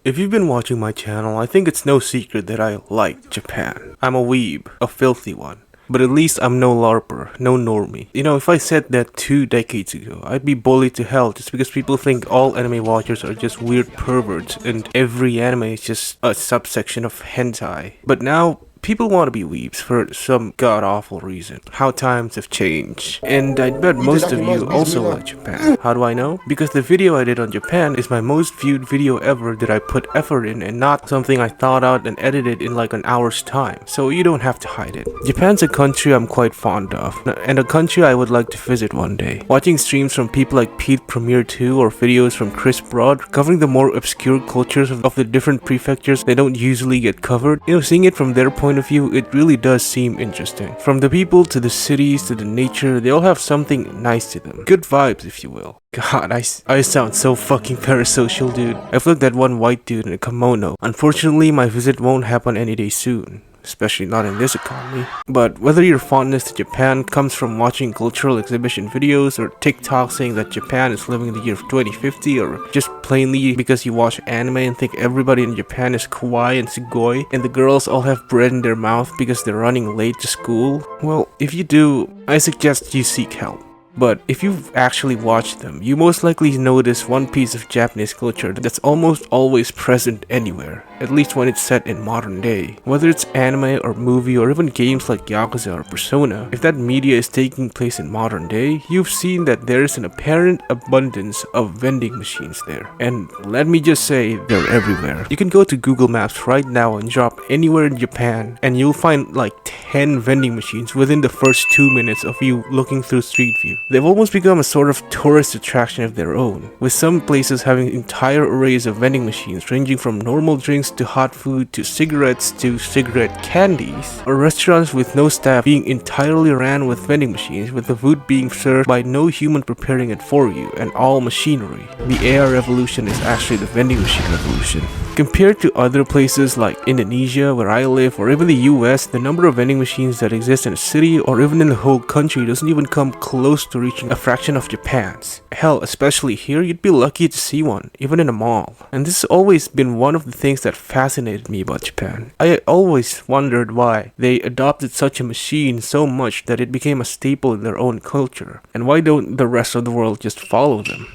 If you've been watching my channel, I think it's no secret that I like Japan. I'm a weeb, a filthy one. But at least I'm no LARPer, no normie. You know, if I said that 2 decades ago, I'd be bullied to hell just because people think all anime watchers are just weird perverts and every anime is just a subsection of hentai. But now, people want to be weebs for some god-awful reason. How times have changed. And I bet most of you also like Japan. How do I know? Because the video I did on Japan is my most viewed video ever that I put effort in and not something I thought out and edited in like an hour's time. So you don't have to hide it. Japan's a country I'm quite fond of, and a country I would like to visit one day. Watching streams from people like Pete Premier 2 or videos from Chris Broad covering the more obscure cultures of the different prefectures that don't usually get covered, you know, seeing it from their point of view, it really does seem interesting. From the people to the cities to the nature, they all have something nice to them. Good vibes, if you will. God, I sound so fucking parasocial, dude. I've looked at one white dude in a kimono. Unfortunately, my visit won't happen any day soon. Especially not in this economy. But whether your fondness to Japan comes from watching cultural exhibition videos or TikTok saying that Japan is living in the year 2050 or just plainly because you watch anime and think everybody in Japan is kawaii and sugoi and the girls all have bread in their mouth because they're running late to school, well, if you do, I suggest you seek help. But if you've actually watched them, you most likely notice one piece of Japanese culture that's almost always present anywhere, at least when it's set in modern day. Whether it's anime or movie or even games like Yakuza or Persona, if that media is taking place in modern day, you've seen that there's an apparent abundance of vending machines there. And let me just say, they're everywhere. You can go to Google Maps right now and drop anywhere in Japan and you'll find like 10 vending machines within the first 2 minutes of you looking through Street View. They've almost become a sort of tourist attraction of their own, with some places having entire arrays of vending machines ranging from normal drinks to hot food to cigarettes to cigarette candies, or restaurants with no staff being entirely ran with vending machines with the food being served by no human preparing it for you and all machinery. The AR revolution is actually the vending machine revolution. Compared to other places like Indonesia, where I live, or even the US, the number of vending machines that exist in a city or even in the whole country doesn't even come close to reaching a fraction of Japan's. Hell, especially here, you'd be lucky to see one, even in a mall. And this has always been one of the things that fascinated me about Japan. I always wondered why they adopted such a machine so much that it became a staple in their own culture. And why don't the rest of the world just follow them?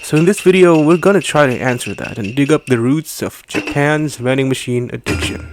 So in this video, we're gonna try to answer that and dig up the roots of Japan's vending machine addiction.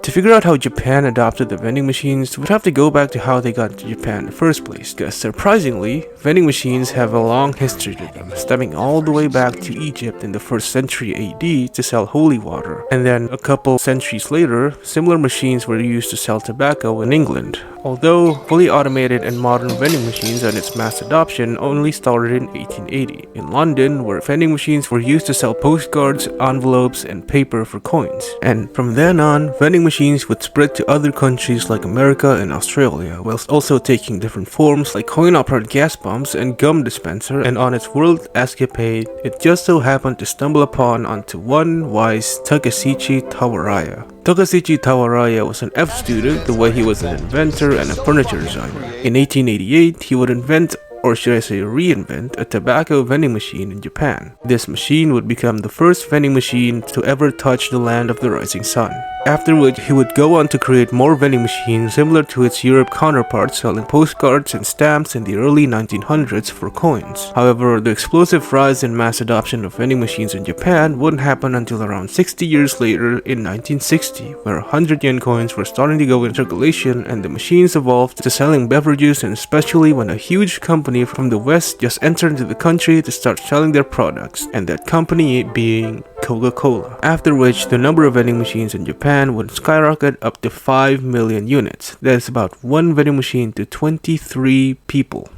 To figure out how Japan adopted the vending machines, we'd have to go back to how they got to Japan in the first place, because surprisingly, vending machines have a long history to them, stemming all the way back to Egypt in the 1st century AD to sell holy water, and then a couple centuries later, similar machines were used to sell tobacco in England. Although fully automated and modern vending machines and its mass adoption only started in 1880 in London, where vending machines were used to sell postcards, envelopes, and paper for coins. And from then on, vending machines would spread to other countries like America and Australia, whilst also taking different forms like coin-operated gas pumps and gum dispenser, and on its world escapade, it just so happened to stumble onto one wise Takashi Tawaraya. Takashi Tawaraya was an F student the way he was an inventor and a furniture designer. In 1888, he would invent, or should I say reinvent, a tobacco vending machine in Japan. This machine would become the first vending machine to ever touch the land of the rising sun. After which, he would go on to create more vending machines similar to its Europe counterparts, selling postcards and stamps in the early 1900s for coins. However, the explosive rise in mass adoption of vending machines in Japan wouldn't happen until around 60 years later in 1960, where 100 yen coins were starting to go in circulation and the machines evolved to selling beverages, and especially when a huge company from the West just entered into the country to start selling their products, and that company being Coca-Cola. After which, the number of vending machines in Japan would skyrocket up to 5 million units. That's about one vending machine to 23 people.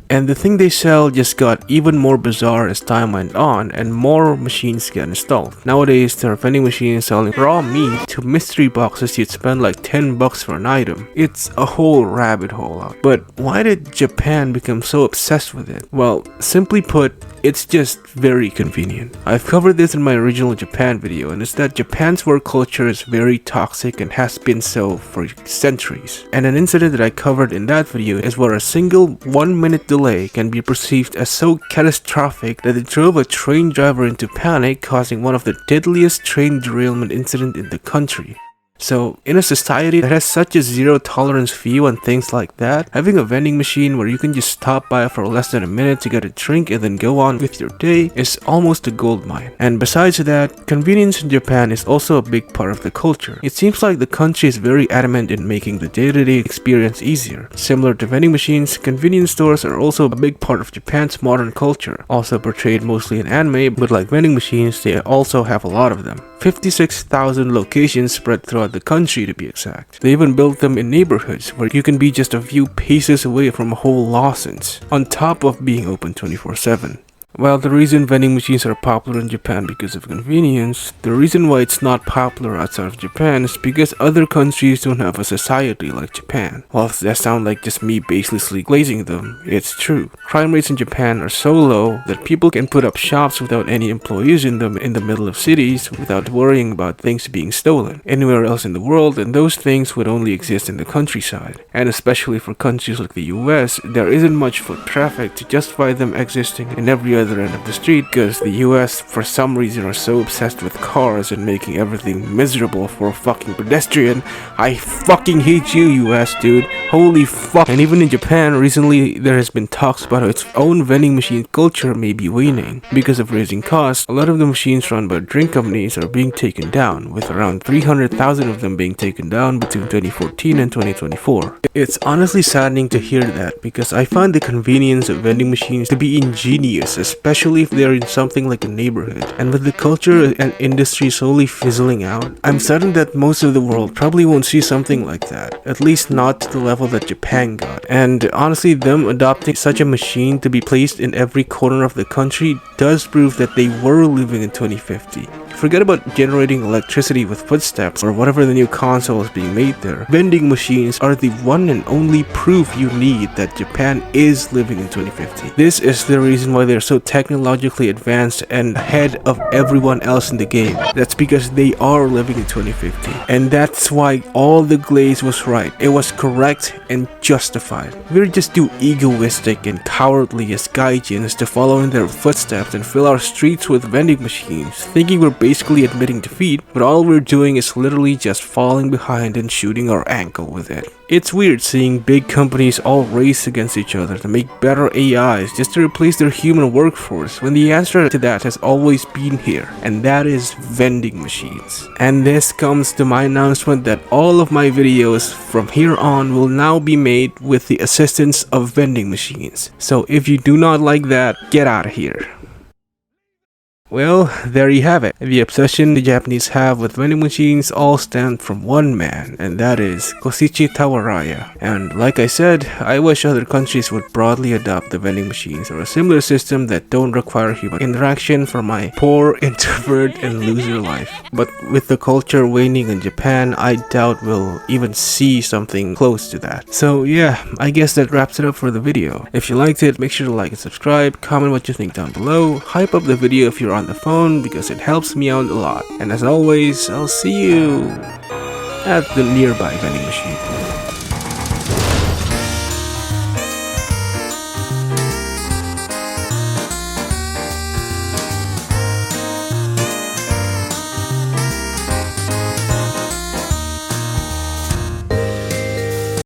And the thing they sell just got even more bizarre as time went on and more machines get installed. Nowadays, there are vending machines selling raw meat to mystery boxes you'd spend like 10 bucks for an item. It's a whole rabbit hole out. But why did Japan become so obsessed with it? Well, simply put, It's just very convenient. I've covered this in my original Japan video, and it's that Japan's work culture is very toxic and has been so for centuries. And an incident that I covered in that video is where a single 1-minute delay can be perceived as so catastrophic that it drove a train driver into panic, causing one of the deadliest train derailment incidents in the country. So, in a society that has such a zero tolerance view on things like that, having a vending machine where you can just stop by for less than a minute to get a drink and then go on with your day is almost a goldmine. And besides that, convenience in Japan is also a big part of the culture. It seems like the country is very adamant in making the day-to-day experience easier. Similar to vending machines, convenience stores are also a big part of Japan's modern culture, also portrayed mostly in anime, but like vending machines, they also have a lot of them. 56,000 locations spread throughout the country to be exact. They even built them in neighborhoods where you can be just a few paces away from whole Lawsons, on top of being open 24/7. Well, the reason vending machines are popular in Japan because of convenience, the reason why it's not popular outside of Japan is because other countries don't have a society like Japan. Well, if that sounds like just me baselessly glazing them, it's true. Crime rates in Japan are so low that people can put up shops without any employees in them in the middle of cities without worrying about things being stolen. Anywhere else in the world, and those things would only exist in the countryside. And especially for countries like the US, there isn't much foot traffic to justify them existing in every other end of the street, because the US for some reason are so obsessed with cars and making everything miserable for a fucking pedestrian. I fucking hate you, US, dude. Holy fuck. And even in Japan, recently there has been talks about how its own vending machine culture may be waning. Because of raising costs, a lot of the machines run by drink companies are being taken down, with around 300,000 of them being taken down between 2014 and 2024. It's honestly saddening to hear that, because I find the convenience of vending machines to be ingenious, especially if they're in something like a neighborhood. And with the culture and industry slowly fizzling out, I'm certain that most of the world probably won't see something like that, at least not to the level that Japan got. And honestly, them adopting such a machine to be placed in every corner of the country does prove that they were living in 2050. Forget about generating electricity with footsteps or whatever the new console is being made there. Vending machines are the one and only proof you need that Japan is living in 2050. This is the reason why they're so technologically advanced and ahead of everyone else in the game. That's because they are living in 2050. And that's why all the glaze was right. It was correct and justified. We're just too egoistic and cowardly as gaijins to follow in their footsteps and fill our streets with vending machines, thinking we're basically admitting defeat, but all we're doing is literally just falling behind and shooting our ankle with it. It's weird seeing big companies all race against each other to make better AIs just to replace their human workforce, when the answer to that has always been here, and that is vending machines. And this comes to my announcement that all of my videos from here on will now be made with the assistance of vending machines. So if you do not like that, get out of here. Well, there you have it. The obsession the Japanese have with vending machines all stemmed from one man, and that is Koshichi Tawaraya. And like I said, I wish other countries would broadly adopt the vending machines or a similar system that don't require human interaction for my poor introvert and loser life. But with the culture waning in Japan, I doubt we'll even see something close to that. So yeah, I guess that wraps it up for the video. If you liked it, make sure to like and subscribe, comment what you think down below, hype up the video if you're on the phone because it helps me out a lot. And as always, I'll see you at the nearby vending machine.